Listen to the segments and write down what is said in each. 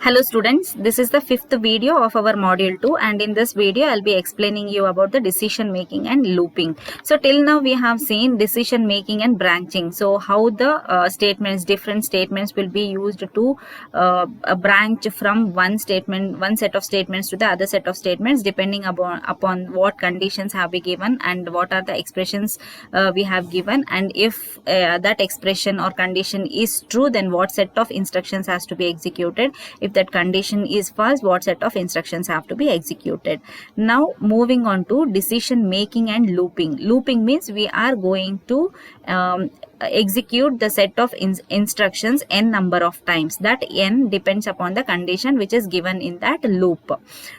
Hello students, this is the fifth video of our module 2 and in this video I'll be explaining you about the decision making and looping. So till now we have seen decision making and branching. So how the different statements will be used to branch from one set of statements to the other set of statements depending upon what conditions have been given and what are the expressions we have given, and if that expression or condition is true, then what set of instructions has to be executed. If that condition is false, what set of instructions have to be executed. Now moving on to decision making and looping. Looping means we are going to execute the set of instructions n number of times. That n depends upon the condition which is given in that loop.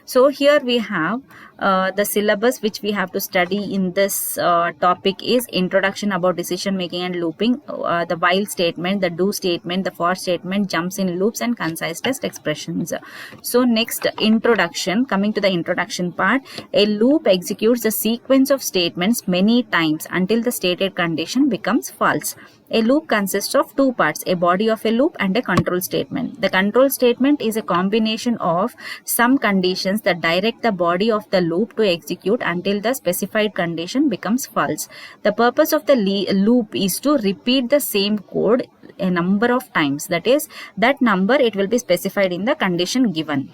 So here we have the syllabus which we have to study in this topic is introduction about decision making and looping, the while statement, the do statement, the for statement, jumps in loops, and concise test expressions. So next, introduction. Coming to the introduction part, a loop executes a sequence of statements many times until the stated condition becomes false. A loop consists of two parts, a body of a loop and a control statement. The control statement is a combination of some conditions that direct the body of the loop to execute until the specified condition becomes false. The purpose of the loop is to repeat the same code a number of times. That is, that number it will be specified in the condition given.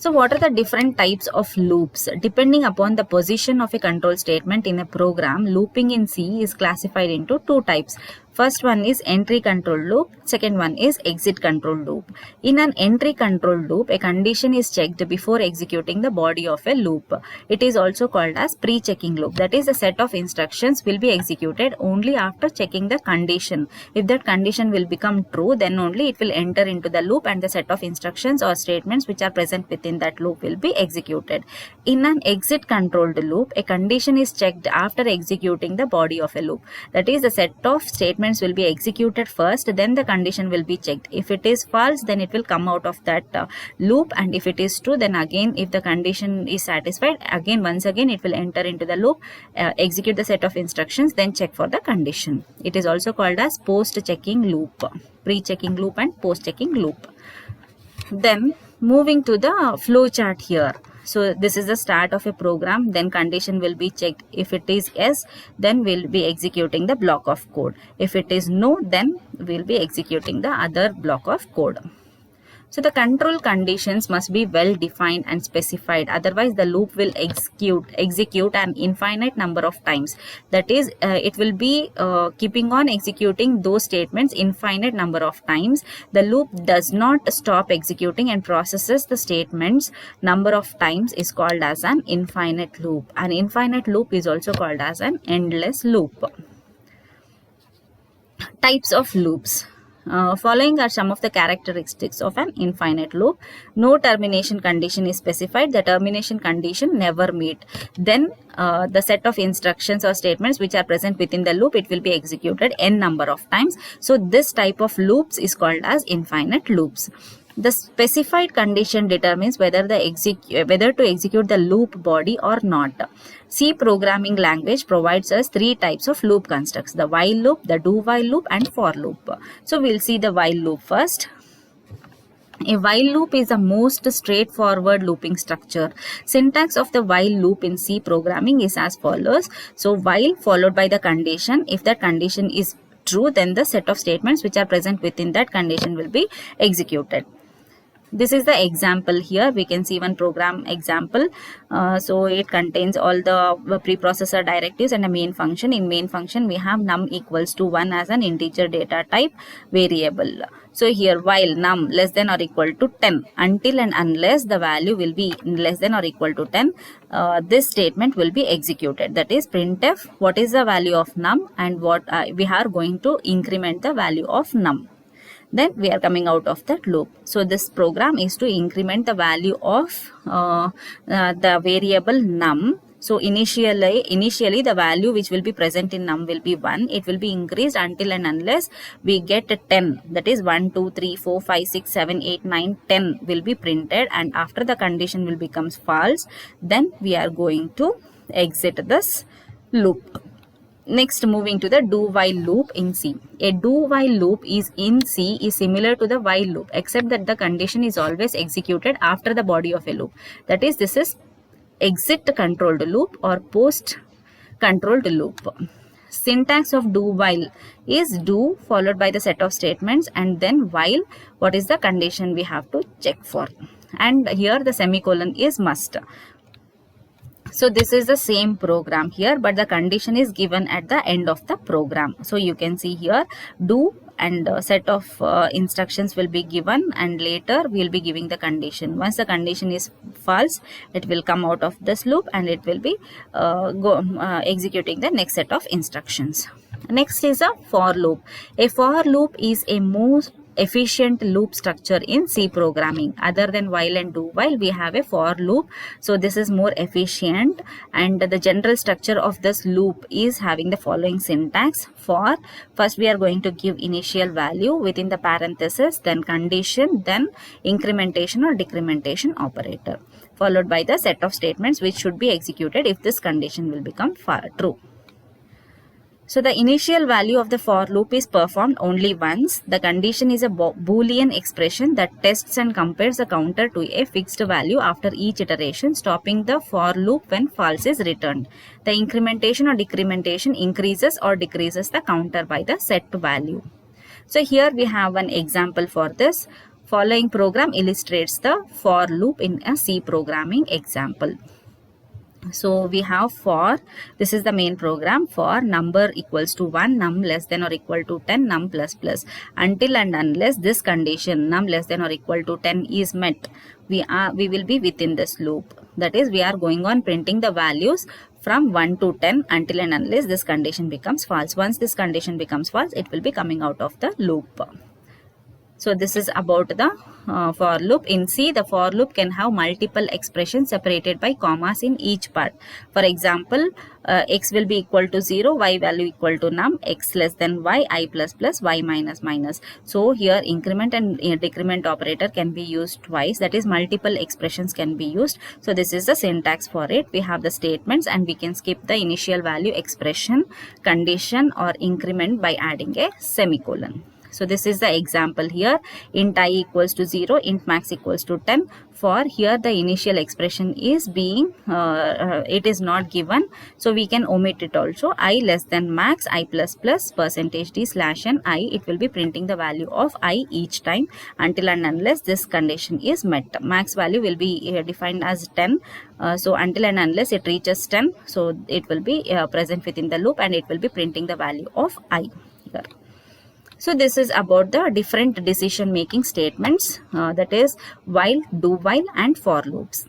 So what are the different types of loops? Depending upon the position of a control statement in a program, looping in C is classified into two types. First one is entry control loop, second one is exit control loop. In an entry control loop, a condition is checked before executing the body of a loop. It is also called as pre-checking loop. That is, the set of instructions will be executed only after checking the condition. If that condition will become true, then only it will enter into the loop and the set of instructions or statements which are present within that loop will be executed. In an exit controlled loop, a condition is checked after executing the body of a loop. That is, the set of statements will be executed first, then the condition will be checked. If it is false, then it will come out of that loop, and if it is true, then again, if the condition is satisfied, once again it will enter into the loop, execute the set of instructions, then check for the condition. It is also called as post-checking loop, pre-checking loop and post-checking loop. Then moving to the flow chart here. So this is the start of a program, then condition will be checked. If it is yes, then we'll be executing the block of code. If it is no, then we'll be executing the other block of code. So the control conditions must be well defined and specified, otherwise the loop will execute an infinite number of times. That is, it will be keeping on executing those statements infinite number of times. The loop does not stop executing and processes the statements number of times is called as an infinite loop. An infinite loop is also called as an endless loop. Types of loops. Following are some of the characteristics of an infinite loop. No termination condition is specified. The termination condition never meet. Then the set of instructions or statements which are present within the loop, it will be executed n number of times. So this type of loops is called as infinite loops. The specified condition determines whether to execute the loop body or not. C programming language provides us three types of loop constructs: the while loop, the do while loop, and for loop. So we'll see the while loop first. A while loop is the most straightforward looping structure. Syntax of the while loop in C programming is as follows. So while followed by the condition. If that condition is true, then the set of statements which are present within that condition will be executed. This is the example here. We can see one program example. So it contains all the preprocessor directives and a main function. In main function, we have num equals to 1 as an integer data type variable. So here, while num less than or equal to 10, until and unless the value will be less than or equal to 10, this statement will be executed. That is, printf, what is the value of num, and what we are going to increment the value of num. Then we are coming out of that loop. So this program is to increment the value of the variable num. So initially the value which will be present in num will be 1. It will be increased until and unless we get 10. That is 1, 2, 3, 4, 5, 6, 7, 8, 9, 10 will be printed, and after the condition will becomes false, then we are going to exit this loop. Next, moving to the do while loop in C. A do while loop is in C is similar to the while loop, except that the condition is always executed after the body of a loop. That is, this is exit controlled loop or post controlled loop. Syntax of do while is do followed by the set of statements, and then while, what is the condition we have to check for, and here the semicolon is must. So this is the same program here, but the condition is given at the end of the program. So you can see here do and set of instructions will be given, and later we will be giving the condition. Once the condition is false, it will come out of this loop and it will be executing the next set of instructions. Next is a for loop. A for loop is a most efficient loop structure in C programming. Other than while and do while, we have a for loop. So this is more efficient, and the general structure of this loop is having the following syntax. For, first we are going to give initial value within the parenthesis, then condition, then incrementation or decrementation operator, followed by the set of statements which should be executed if this condition will become true. So the initial value of the for loop is performed only once. The condition is a Boolean expression that tests and compares the counter to a fixed value after each iteration, stopping the for loop when false is returned. The incrementation or decrementation increases or decreases the counter by the set value. So here we have an example for this. Following program illustrates the for loop in a C programming example. So we have for, this is the main program, for number equals to 1, num less than or equal to 10, num plus plus, until and unless this condition num less than or equal to 10 is met, we will be within this loop. That is, we are going on printing the values from 1 to 10 until and unless this condition becomes false. Once this condition becomes false, it will be coming out of the loop. So this is about the for loop. In C, the for loop can have multiple expressions separated by commas in each part. For example, x will be equal to 0, y value equal to num, x less than y, I plus plus, y minus minus. So here increment and decrement operator can be used twice. That is, multiple expressions can be used. So this is the syntax for it. We have the statements, and we can skip the initial value expression, condition or increment by adding a semicolon. So this is the example here. Int I equals to 0, int max equals to 10. For here the initial expression is being, it is not given. So we can omit it also. I less than max, I plus plus, percentage d slash n I. It will be printing the value of I each time until and unless this condition is met. Max value will be defined as 10. So until and unless it reaches 10, so it will be present within the loop and it will be printing the value of I here. So this is about the different decision making statements, that is while, do while and for loops.